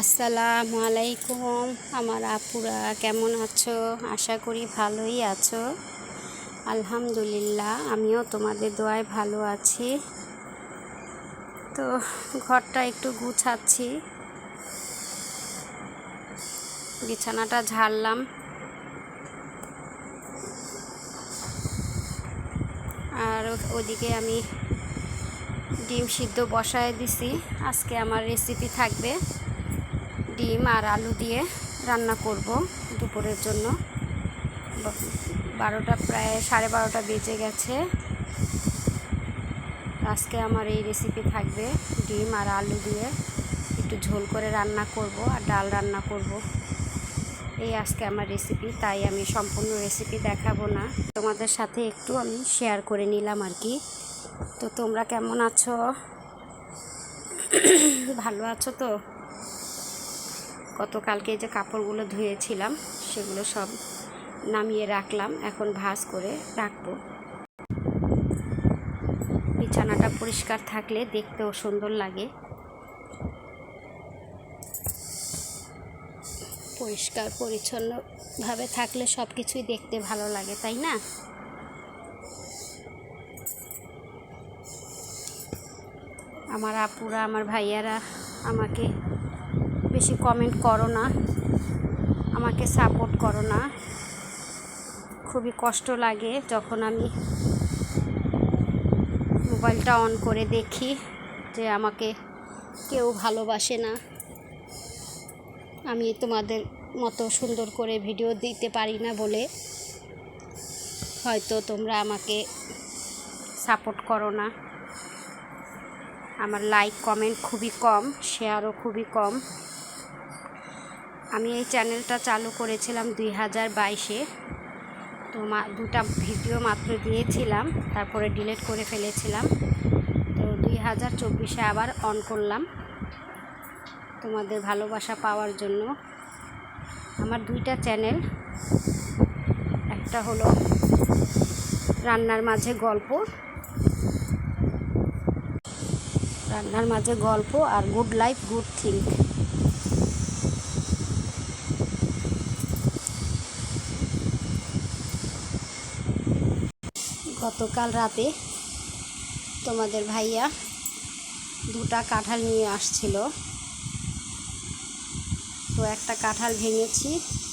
আসসালামু আলাইকুম আমার আপুরা, কেমন আছো? আশা করি ভালোই আছো। আলহামদুলিল্লাহ, আমিও তোমাদের দোয়ায় ভালো আছি। তো ঘরটা একটু গুছাচ্ছি, বিছানাটা ঝাড়লাম। আর ওদিকে আমি ডিম সিদ্ধ বসায় দিছি। আজকে আমার রেসিপি থাকবে ডিম আর আলু দিয়ে রান্না করব দুপুরের জন্য। 12টা, প্রায় 12:30 বেজে গেছে। আজকে আমার এই রেসিপি থাকবে ডিম আর আলু দিয়ে একটু ঝোল করে রান্না করব আর ডাল রান্না করব। এই আজকে আমার রেসিপি, তাই আমি সম্পূর্ণ রেসিপি দেখাবো না, তোমাদের সাথে একটু আমি শেয়ার করে নিলাম আর কি। তো তোমরা কেমন আছো? ভালো আছো তো? গতকালকে যে কাপড়গুলো ধুয়েছিলাম সেগুলো সব নামিয়ে রাখলাম, এখন ভাঁজ করে রাখবো। বিছানাটা পরিষ্কার থাকলে দেখতেও সুন্দর লাগে। পরিষ্কার পরিচ্ছন্নভাবে থাকলে সব কিছুই দেখতে ভালো লাগে, তাই না? আমার আপুরা, আমার ভাইয়ারা আমাকে বেশি কমেন্ট করো না, আমাকে সাপোর্ট করো না। খুবই কষ্ট লাগে যখন আমি মোবাইলটা অন করে দেখি যে আমাকে কেউ ভালোবাসে না। আমি তোমাদের মতো সুন্দর করে ভিডিও দিতে পারি না বলে হয়তো তোমরা আমাকে সাপোর্ট করো না। আমার লাইক কমেন্ট খুবই কম, শেয়ারও খুবই কম। আমি এই চ্যানেলটা চালু করেছিলাম 2022-এ। তো দুটা ভিডিও মাত্র দিয়েছিলাম, তারপরে ডিলিট করে ফেলেছিলাম। তো 2024-এ আবার অন করলাম তোমাদের ভালোবাসা পাওয়ার জন্য। আমার দুইটা চ্যানেল, একটা হলো রান্নার মাঝে গল্প আর গুড লাইফ গুড থিঙ্ক। গতকাল রাতে তোমাদের ভাইয়া দুটা কাঁঠাল নিয়ে আসছিল, তো একটা কাঁঠাল ভেঙেছি।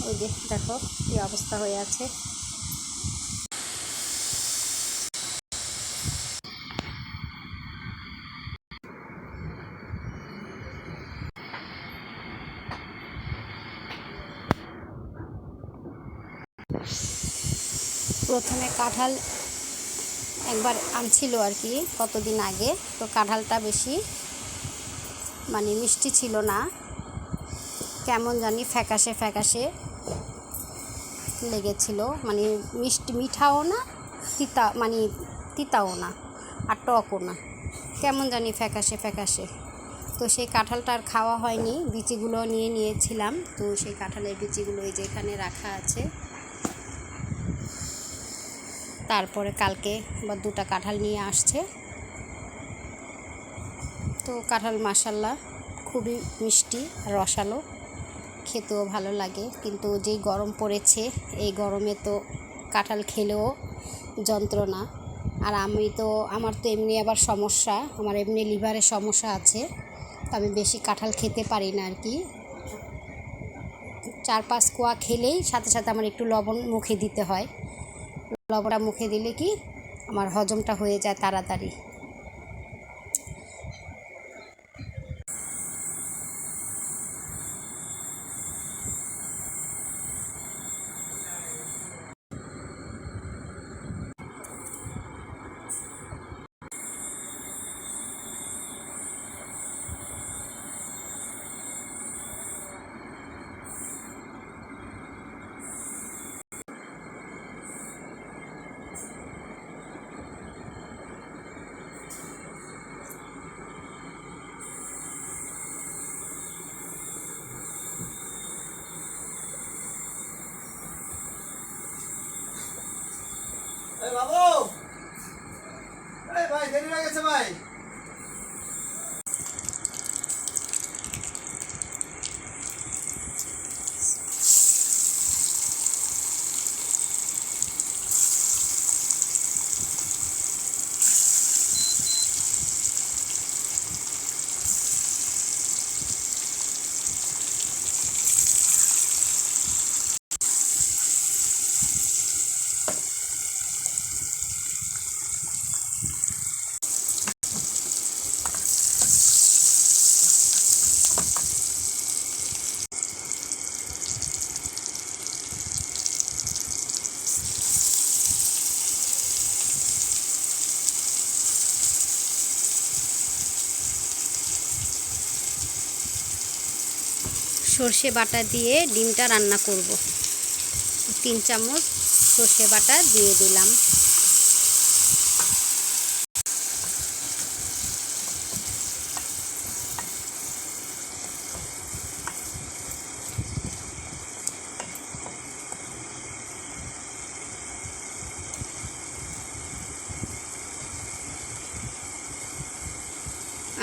ওই যে দেখো কি অবস্থা হয়ে আছে। প্রথমে কাঁঠাল একবার আনছিল আর কি কতদিন আগে, তো কাঁঠালটা বেশি মিষ্টি ছিল না, কেমন জানি ফ্যাকাশে ফ্যাকাশে লেগেছিল। মিঠাও না, তিতাও না, আর টকও না, কেমন জানি ফ্যাকাশে ফ্যাকাশে। তো সেই কাঁঠালটা আর খাওয়া হয়নি, বিচিগুলো নিয়েছিলাম। তো সেই কাঁঠালের বিচিগুলো এই যে এখানে রাখা আছে। তারপরে কালকে আবার দুটা কাঁঠাল নিয়ে আসছে। তো কাঁঠাল মাশাআল্লাহ খুবই মিষ্টি, রসালো, খেতেও ভালো লাগে। কিন্তু যেই গরম পড়েছে, এই গরমে তো কাঁঠাল খেলেও যন্ত্রণা। আর আমার তো এমনি আবার সমস্যা, আমার এমনি লিভারের সমস্যা আছে, তো আমি বেশি কাঁঠাল খেতে পারি না আর কি। 4-5 কোয়া খেলেই সাথে সাথে আমার একটু লবণ মুখে দিতে হয়। লবণটা মুখে দিলে কি আমার হজমটা হয়ে যায় তাড়াতাড়ি। সর্ষে বাটা দিয়ে ডিমটা রান্না করব। 3 চামচ সর্ষে বাটা দিয়ে দিলাম।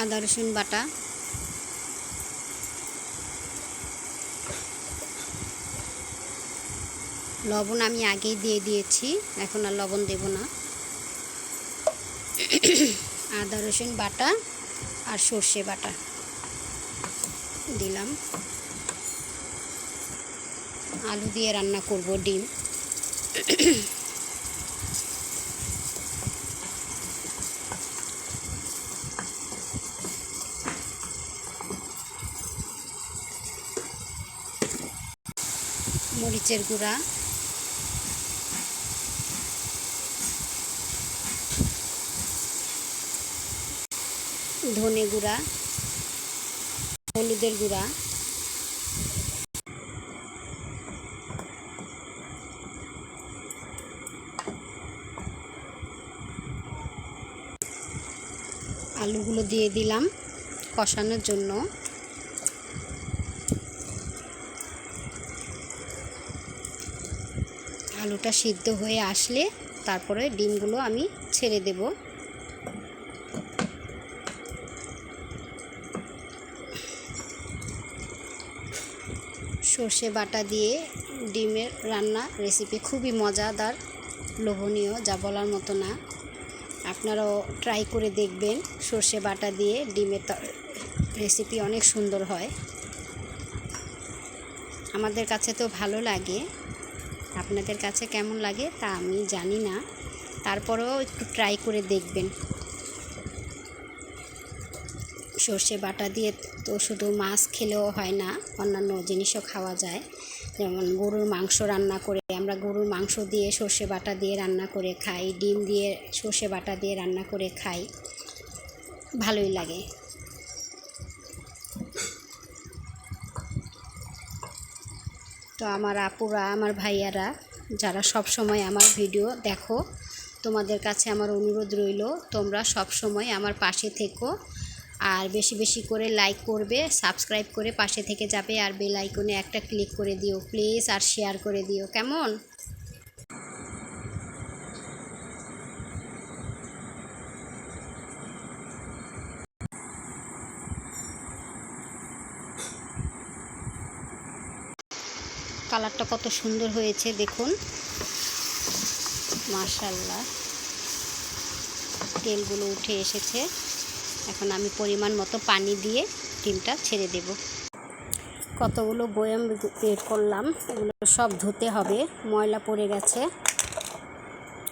আদা রসুন বাটা, লবণ আমি আগেই দিয়ে দিয়েছি, এখন আর লবণ দেব না। আদা রসুন বাটা আর সর্ষে বাটা দিলাম। আলু দিয়ে রান্না করব ডিম। মরিচের গুঁড়া, ধনে গুঁড়া, হলুদের গুঁড়া, আলুগুলো দিয়ে দিলাম কষানোর জন্য। আলুটা সিদ্ধ হয়ে আসলে তারপরে ডিমগুলো আমি ছেড়ে দেব। সর্ষে বাটা দিয়ে ডিমের রান্না রেসিপি খুবই মজাদার, লোভনীয়, যা বলার মতো না। আপনারাও ট্রাই করে দেখবেন। সর্ষে বাটা দিয়ে ডিমের রেসিপি অনেক সুন্দর হয়। আমাদের কাছে তো ভালো লাগে, আপনাদের কাছে কেমন লাগে তা আমি জানি না, তারপরেও একটু ট্রাই করে দেখবেন। সর্ষে বাটা দিয়ে তো শুধু মাছ খেলেও হয় না, অন্যান্য জিনিসও খাওয়া যায়। যেমন গরুর মাংস রান্না করে, আমরা গরুর মাংস দিয়ে সর্ষে বাটা দিয়ে রান্না করে খাই, ডিম দিয়ে সর্ষে বাটা দিয়ে রান্না করে খাই, ভালোই লাগে। তো আমার আপুরা, আমার ভাইয়ারা যারা সব সময় আমার ভিডিও দেখো, তোমাদের কাছে আমার অনুরোধ রইল, তোমরা সব সময় আমার পাশে থেকো, আর বেশি বেশি করে লাইক করবে, সাবস্ক্রাইব করে পাশে থেকে যাবে, আর বেল আইকনে একটা ক্লিক করে দিও প্লিজ, আর শেয়ার করে দিও, কেমন? কালারটা কত সুন্দর হয়েছে দেখুন, মাশাআল্লাহ। তেলগুলো উঠে এসেছে। এখন আমি পরিমাণ মতো পানি দিয়ে ডিমটা ছেড়ে দেব। কতগুলো বয়াম বের করলাম, এগুলো সব ধুতে হবে, ময়লা পড়ে গেছে,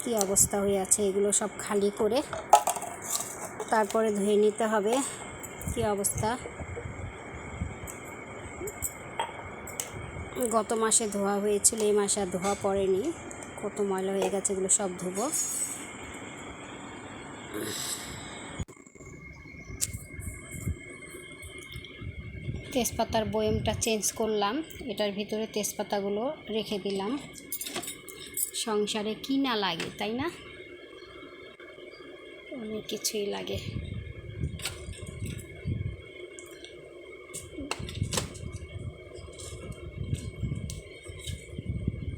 কি অবস্থা হয়ে আছে। এগুলো সব খালি করে তারপরে ধুয়ে নিতে হবে, কি অবস্থা। গত মাসে ধোয়া হয়েছিল, এই মাসে আর ধোয়া পড়েনি, কত ময়লা হয়ে গেছে, এগুলো সব ধুবো। তেজপাতার বয়ামটা চেঞ্জ করলাম, এটার ভিতরে তেজপাতাগুলো রেখে দিলাম। সংসারে কি না লাগে, তাই না? অনেক কিছুই লাগে।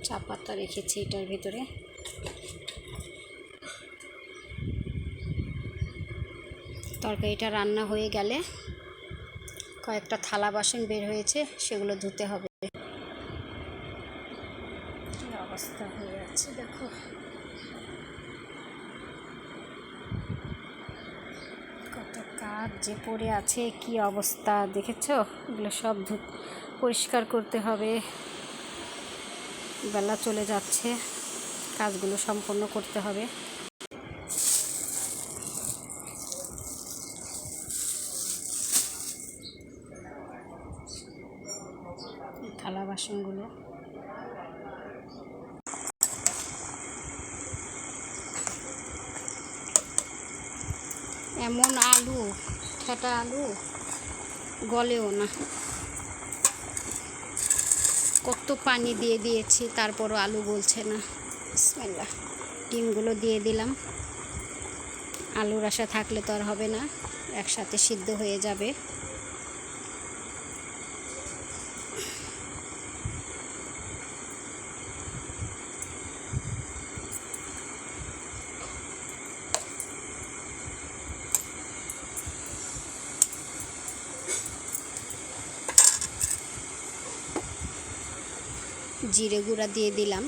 চা পাতা রেখেছি এটার ভিতরে। তরকারিটা রান্না হয়ে গেলে কয়েকটা থালা বাসন বের হয়েছে, সেগুলো ধুতে হবে। কি অবস্থা হয়ে আছে দেখো, কত কাজ যে পড়ে আছে, কি অবস্থা দেখেছো? এগুলো সব পরিষ্কার করতে হবে। বেলা চলে যাচ্ছে, কাজগুলো সম্পন্ন করতে হবে। থালা বাসনগুলো এমন আলু, ঠেটা আলু গলেও না। কত পানি দিয়ে দিয়েছি, তারপরও আলু গলছে না। বিসমিল্লাহ, ডিমগুলো দিয়ে দিলাম। আলুর আশা থাকলে তো আর হবে না, একসাথে সিদ্ধ হয়ে যাবে। জিরে গুঁড়া দিয়ে দিলাম।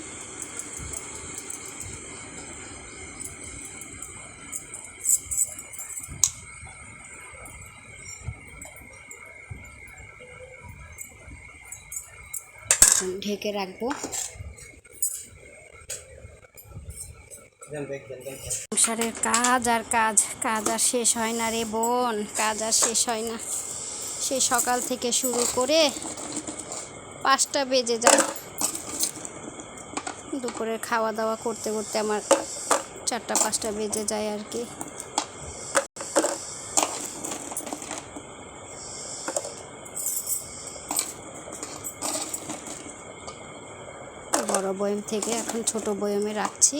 ঢেকে রাখবো। সংসারের কাজ আর কাজ, কাজ আর শেষ হয় না রে বোন, কাজ আর শেষ হয় না। সেই সকাল থেকে শুরু করে 5টা বেজে যায়। দুপুরে খাওয়া দাওয়া করতে করতে আমার 4টা-5টা বেজে যায় আর কি। বড় বয়ম থেকে এখন ছোট বয়মে রাখছি।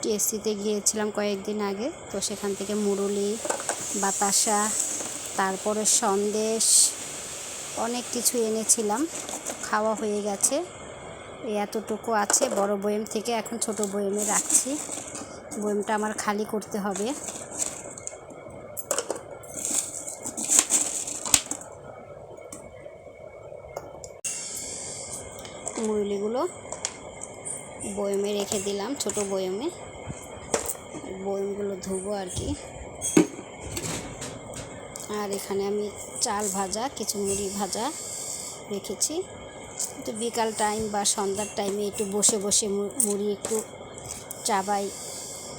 টিএসসিতে গিয়েছিলাম কয়েকদিন আগে, তো সেখান থেকে মুরুলি, বাতাসা, তারপরে সন্দেশ, অনেক কিছু এনেছিলাম। খাওয়া হয়ে গেছে, এতটুকু আছে বড় বয়ম থেকে। এখন ছোট বয়মে রাখছি, বয়মটা আমার খালি করতে হবে। মুরলিগুলো বয়মে রেখে দিলাম, ছোট বয়মে। বয়মগুলো ধুবো আর কি। আর এখানে আমি চাল ভাজা, কিছু মুড়ি ভাজা রেখেছি। তো বিকাল টাইম বা সন্ধ্যার টাইমে একটু বসে বসে মুড়ি একটু চাবাই,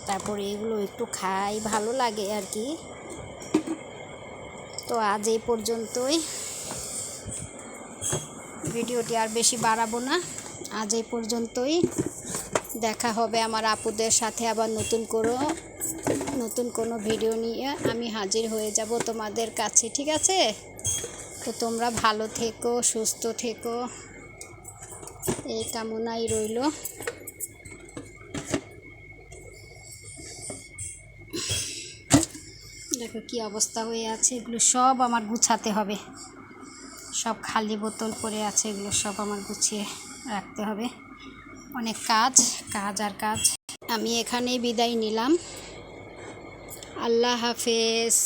তারপরে এগুলো একটু খাই, ভালো লাগে আর কি। তো আজ এই পর্যন্তই, ভিডিওটি আর বেশি বাড়াবো না। আজ এই পর্যন্তই, দেখা হবে আমার আপুদের সাথে আবার নতুন কোনো ভিডিও নিয়ে আমি হাজির হয়ে যাব তোমাদের কাছে, ঠিক আছে? তো তোমরা ভালো থেকো, সুস্থ থেকো, এই কামনাই রইল। দেখো কি অবস্থা হয়ে আছে, এগুলো সব আমার গুছাতে হবে। সব খালি বোতল পড়ে আছে, এগুলো সব আমার গুছিয়ে রাখতে হবে। অনেক কাজ আর কাজ। আমি এখানেই বিদায় নিলাম। আল্লাহ হাফেজ।